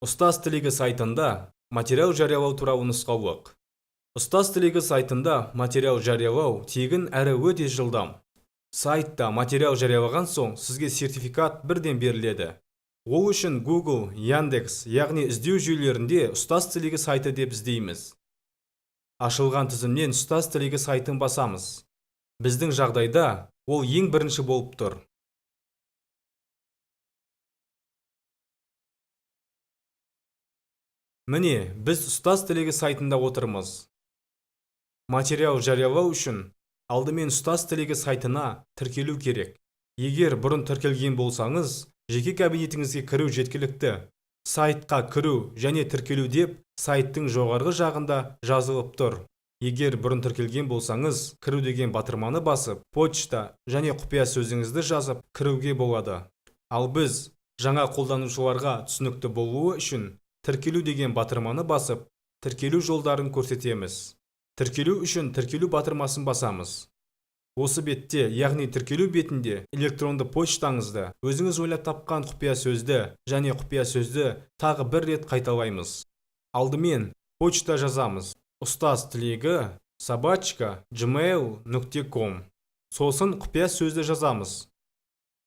Ұстаз тілегі сайтында материал жариялау туралы нұсқаулық. Ұстаз тілегі сайтында материал жариялау тегін әрі өте жылдам. Сайтта материал жариялаған соң сізге сертификат бірден беріледі. Ол үшін Google, Яндекс, яғни іздеу жүйелерінде ұстаз тілегі сайты деп іздейміз. Ашылған тізімнен ұстаз тілегі сайтын басамыз. Біздің жағдайда ол ең бірінші болып тұр. Міне, біз ұстаз тілегі сайтында отырмыз. Материал жариялау үшін алдымен ұстаз тілегі сайтына тіркелу керек. Егер бұрын тіркелген болсаңыз, жеке кабинетіңізге кіру жеткілікті. Сайтқа кіру және тіркелу деп сайттың жоғарғы жағында жазылып тұр. Егер бұрын тіркелген болсаңыз, кіру деген батырманы басып, почта және құпия сөзіңізді жазып кіруге болады. Ал біз жаңа қолданушыларға түсінікті болуы үшін тіркелу деген батырманы басып, тіркелу жолдарын көрсетеміз. Тіркелу үшін тіркелу батырмасын басамыз. Осы бетте, яғни тіркелу бетінде электронды почтаңызды, өзіңіз ойлап тапқан құпия сөзді және құпия сөзді тағы бір рет қайталаймыз. Алдымен почта жазамыз. Ұстаз тілегі @gmail.com. Сосын құпия сөзді жазамыз.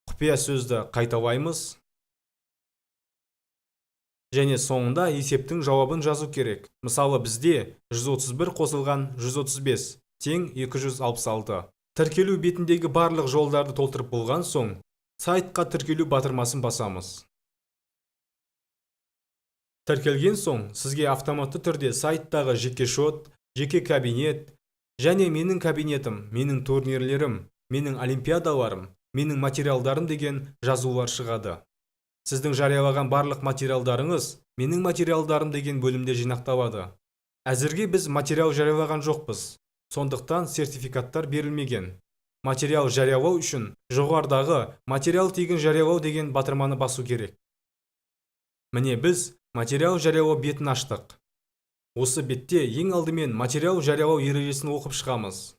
Құпия сөзді қайталаймыз. Және соңында есептің жауабын жазу керек. Мысалы, бізде 131 қосылған 135 тең 266. Тіркелу бетіндегі барлық жолдарды толтырып болған соң, сайтқа тіркелу батырмасын басамыз. Тіркелген соң, сізге автоматты түрде сайттағы жеке шот, жеке кабинет және менің кабинетім, менің турнирлерім, менің олимпиадаларым, менің материалдарым деген жазулар шығады. Сіздің жариялаған барлық материалдарыңыз менің материалдарым деген бөлімде жинақталады. Әзірге біз материал жариялаған жоқпыз, сондықтан сертификаттар берілмеген. Материал жариялау үшін жоғарыдағы материал тегін жариялау деген батырманы басу керек. Міне, біз материал жариялау бетін аштық. Осы бетте ең алдымен материал жариялау ережесін оқып шығамыз.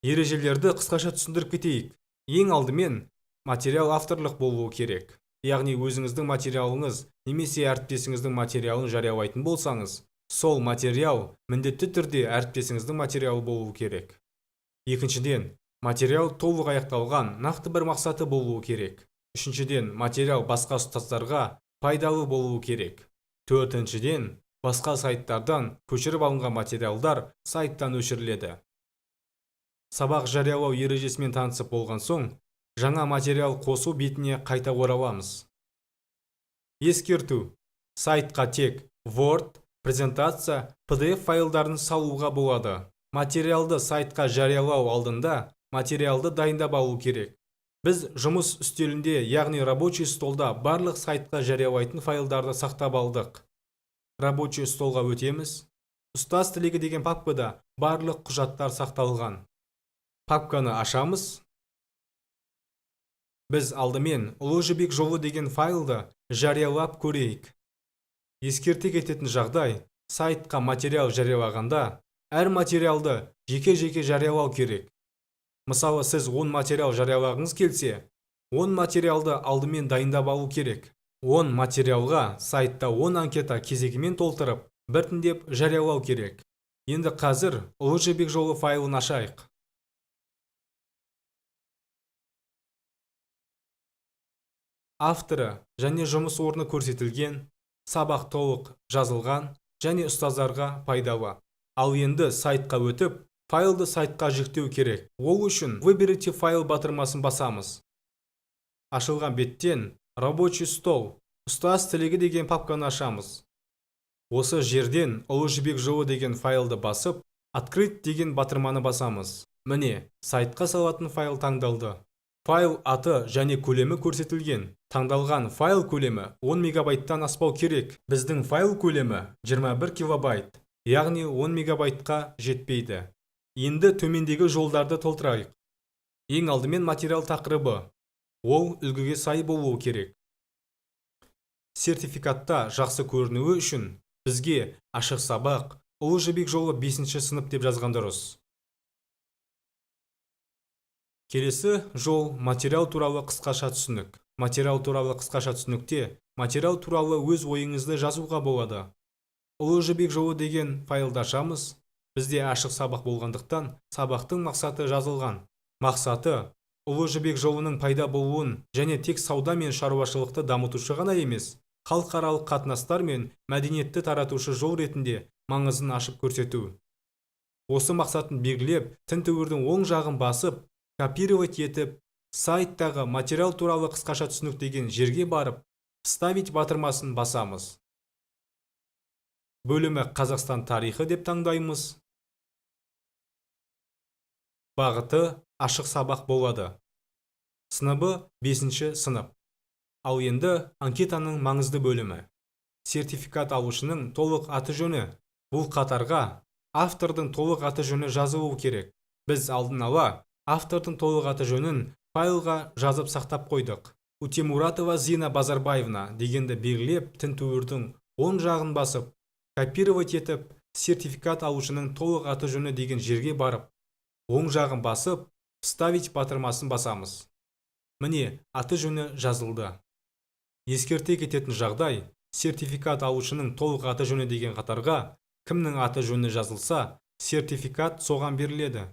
Ережелерді қысқаша түсіндіріп кетейік. Ең алдымен материал авторлық болуы керек. Яғни өзіңіздің материалыңыз немесе әріптесіңіздің материалын жариялайтын болсаңыз, сол материал міндетті түрде әріптесіңіздің материалы болуы керек. Екіншіден, материал толық аяқталған, нақты бір мақсаты болуы керек. Үшіншіден, материал басқа ұстаздарға пайдалы болуы керек. Төртіншіден, басқа сайттардан көшіріп алынған материалдар сайттан өшіріледі. Сабақ жариялау ережесімен танысып болған соң, жаңа материал қосу бетіне қайта ораламыз. Ескерту: сайтқа тек Word, презентация, PDF файлдарын салуға болады. Материалды сайтқа жариялау алдында материалды дайындап алу керек. Біз жұмыс үстелінде, яғни рабочий столда барлық сайтқа жариялайтын файлдарды сақтап алдық. Рабочий столға өтеміз. Ұстаз тілегі деген папкада барлық құжаттар сақталған. Папканы ашамыз. Біз алдымен Ұлы жібек жолы деген файлды жариялап көрейік. Ескерте кететін жағдай, сайтқа материал жариялағанда, әр материалды жеке-жеке жариялау керек. Мысалы, сіз 10 материал жариялағыңыз келсе, 10 материалды алдымен дайындап алу керек. 10 материалға сайтта 10 анкета кезегімен толтырып, біртіндеп жариялау керек. Енді қазір Ұлы жібек жолы файлын ашайық. Авторы және жұмыс орны көрсетілген, сабақ толық жазылған және ұстаздарға пайдалы. Ал енді сайтқа өтіп, файлды сайтқа жүктеу керек. Ол үшін Выберите файл батырмасын басамыз. Ашылған беттен Рабочий стол, ұстаз тілегі деген папканы ашамыз. Осы жерден Ұлы жібек жолы деген файлды басып, Открыть деген батырманы басамыз. Міне, сайтқа салатын файл таңдалды. Файл аты және көлемі көрсетілген. Таңдалған файл көлемі 10 мегабайттан аспау керек. Біздің файл көлемі 21 килобайт, яғни 10 мегабайтқа жетпейді. Енді төмендегі жолдарды толтырайық. Ең алдымен материал тақырыбы. Ол үлгіге сай болуы керек. Сертификатта жақсы көрінуі үшін бізге ашық сабақ, Ұлы жібек жолы 5-ші сынып деп жазған дұрыс. Келесі жол материал туралы қысқаша түсінік. Материал туралы қысқаша түсінікте материал туралы өз ойыңызды жазуға болады. Ұлы жібек жолы деген файлды ашамыз. Бізде ашық сабақ болғандықтан сабақтың мақсаты жазылған. Мақсаты Ұлы жібек жолының пайда болуын және тек сауда мен шаруашылықты дамытушы ғана емес, халықаралық қатынастар мен мәдениетті таратушы жол ретінде маңызын ашып көрсету. Осы мақсатын белгілеп, тінтуірдің оң жағын басып, копировать етіп, сайттағы материал туралы қысқаша түсінік деген жерге барып, вставить батырмасын басамыз. Бөлімі Қазақстан тарихы деп таңдаймыз. Бағыты ашық сабақ болады. Сыныбы 5-ші сынып. Ал енді анкетаның маңызды бөлімі. Сертификат алушының толық аты жөні. Бұл қатарға автордың толық аты жөні жазылуы керек. Біз алдын ала автордың толық аты жөнін файлға жазып сақтап қойдық. Утемуратова Зина Базарбаевна дегенді белгілеп, тінтуірдің оң жағын басып, копировать етіп, сертификат алушының толық аты жөні деген жерге барып, оң жағын басып, вставить батырмасын басамыз. Міне, аты жөні жазылды. Ескерте кететін жағдай, сертификат алушының толық аты жөні деген қатарға кімнің аты жөні жазылса, сертификат соған беріледі.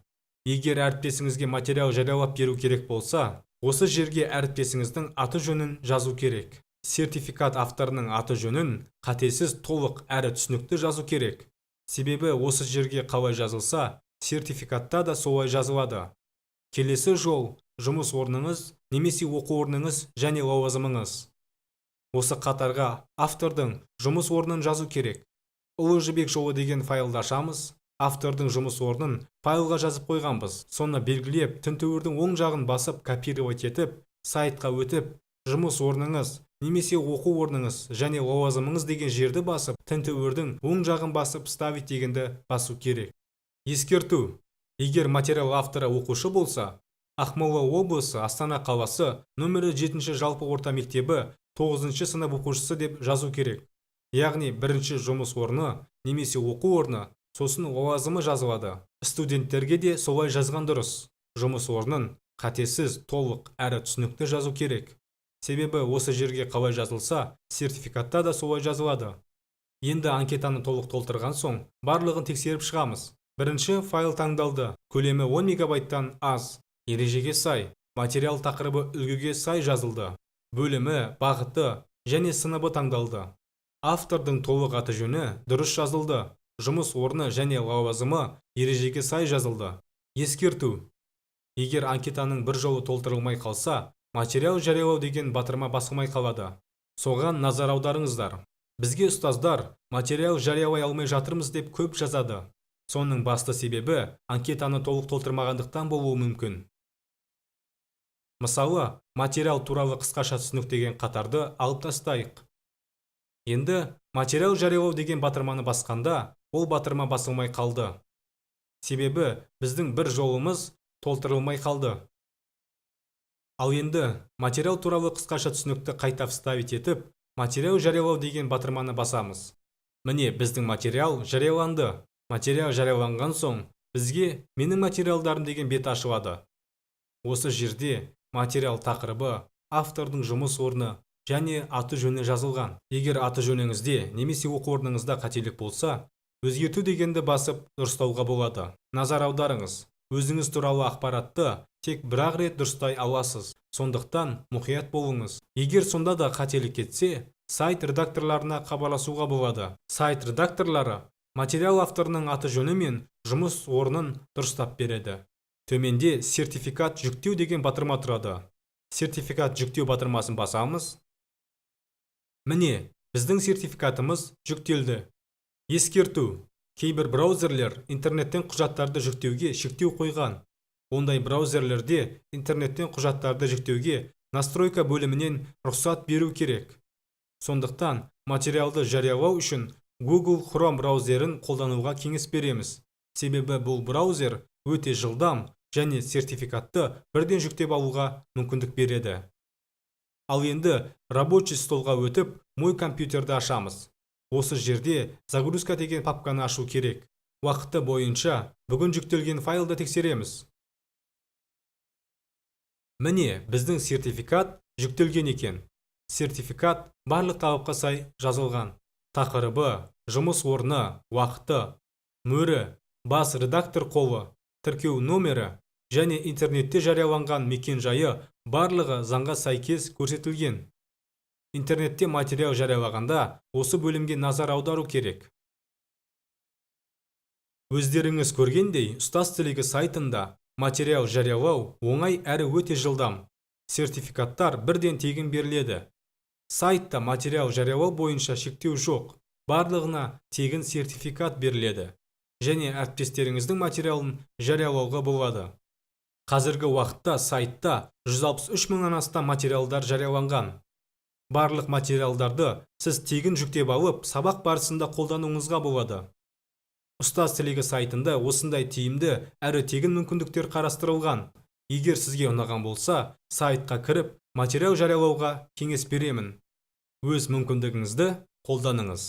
Егер әріптесіңізге материал жариялап беру керек болса, осы жерге әріптесіңіздің аты жөнін жазу керек. Сертификат авторының аты жөнін қатесіз, толық әрі түсінікті жазу керек. Себебі осы жерге қалай жазылса, сертификатта да солай жазылады. Келесі жол жұмыс орныңыз немесе оқу орныңыз және лауазымыңыз. Осы қатарға автордың жұмыс орнын жазу керек. Ұлы жібек жолы деген файлды ашамыз. Автордың жұмыс орнын файлға жазып қойғанбыз. Соны белгілеп, тінтуірдің оң жағын басып, копировать етіп, сайтқа өтіп, жұмыс орныңыз немесе оқу орныңыз және лауазымыңыз деген жерді басып, тінтуірдің оң жағын басып, вставить дегенді басу керек. Ескерту. Егер материал авторы оқушы болса, Ақмола облысы, Астана қаласы, нөмірі 7-ші жалпы орта мектебі 9-ші сынып оқушысы деп жазу керек. Яғни бірінші жұмыс орны немесе оқу орны, сосын лауазымы жазылады. Студенттерге де солай жазған дұрыс. Жұмыс орнын қатесіз, толық әрі түсінікті жазу керек. Себебі осы жерге қалай жазылса, сертификатта да солай жазылады. Енді анкетаны толық толтырған соң, барлығын тексеріп шығамыз. Бірінші файл таңдалды. Көлемі 10 мегабайттан аз. Ережеге сай, материал тақырыбы үлгіге сай жазылды. Бөлімі, бағыты және сыныбы таңдалды. Автордың толық аты жөні дұрыс жазылды. Жұмыс орны және лауазымы ережеге сай жазылды. Ескерту. Егер анкетаның бір жолы толтырылмай қалса, материал жариялау деген батырма басылмай қалады. Соған назар аударыңыздар. Бізге ұстаздар материал жариялай алмай жатырмыз деп көп жазады. Соның басты себебі анкетаны толық толтырмағандықтан болуы мүмкін. Мысалы, материал туралы қысқаша түсінік деген қатарды алып тастайық. Енді материал жариялау деген батырманы басқанда, ол батырма басылмай қалды. Себебі біздің бір жолымыз толтырылмай қалды. Ал енді материал туралы қысқаша түсінікті қайта вставить етіп, материал жариялау деген батырманы басамыз. Міне, біздің материал жарияланды. Материал жарияланған соң, бізге менің материалдарым деген бет ашылады. Осы жерде материал тақырыбы, автордың жұмыс орны және аты жөні жазылған. Егер аты жөніңізде немесе оқу орныңызда қателік болса, өзгерту дегенді басып дұрыстауға болады. Назар аударыңыз, өзіңіз туралы ақпаратты тек бір-ақ рет дұрыстай аласыз. Сондықтан мұқият болыңыз. Егер сонда да қателік кетсе, сайт редакторларына хабарласуға болады. Сайт редакторлары материал авторының аты жөні мен жұмыс орнын дұрыстап береді. Төменде сертификат жүктеу деген батырма тұрады. Сертификат жүктеу батырмасын басамыз. Міне, біздің сертификатымыз жүктелді. Ескерту. Кейбір браузерлер интернеттен құжаттарды жүктеуге шектеу қойған. Ондай браузерлерде интернеттен құжаттарды жүктеуге настройка бөлімінен рұқсат беру керек. Сондықтан материалды жариялау үшін Google Chrome браузерін қолдануға кеңес береміз. Себебі бұл браузер өте жылдам және сертификатты бірден жүктеп алуға мүмкіндік береді. Ал енді рабочий столға өтіп, мой компьютерді ашамыз. Осы жерде загрузка деген папканы ашу керек. Уақыты бойынша бүгін жүктелген файлды тексереміз. Міне, біздің сертификат жүктелген екен. Сертификат барлық талапқа сай жазылған. Тақырыбы, жұмыс орны, уақыты, мөрі, бас редактор қолы, тіркеу номері және интернетте жарияланған мекен-жайы барлығы заңға сәйкес көрсетілген. Интернетте материал жариялағанда осы бөлімге назар аудару керек. Өздеріңіз көргендей, ұстаз тілегі сайтында материал жариялау оңай әрі өте жылдам. Сертификаттар бірден тегін беріледі. Сайтта материал жариялау бойынша шектеу жоқ. Барлығына тегін сертификат беріледі. Және әріптестеріңіздің материалын жариялауға болады. Қазіргі уақытта сайтта 163 мыңнан астам материалдар жарияланған. Барлық материалдарды сіз тегін жүктеп алып, сабақ барысында қолдануыңызға болады. Ұстаз тілегі сайтында осындай тиімді әрі тегін мүмкіндіктер қарастырылған. Егер сізге ұнаған болса, сайтқа кіріп, материал жариялауға кеңес беремін. Өз мүмкіндігіңізді қолданыңыз.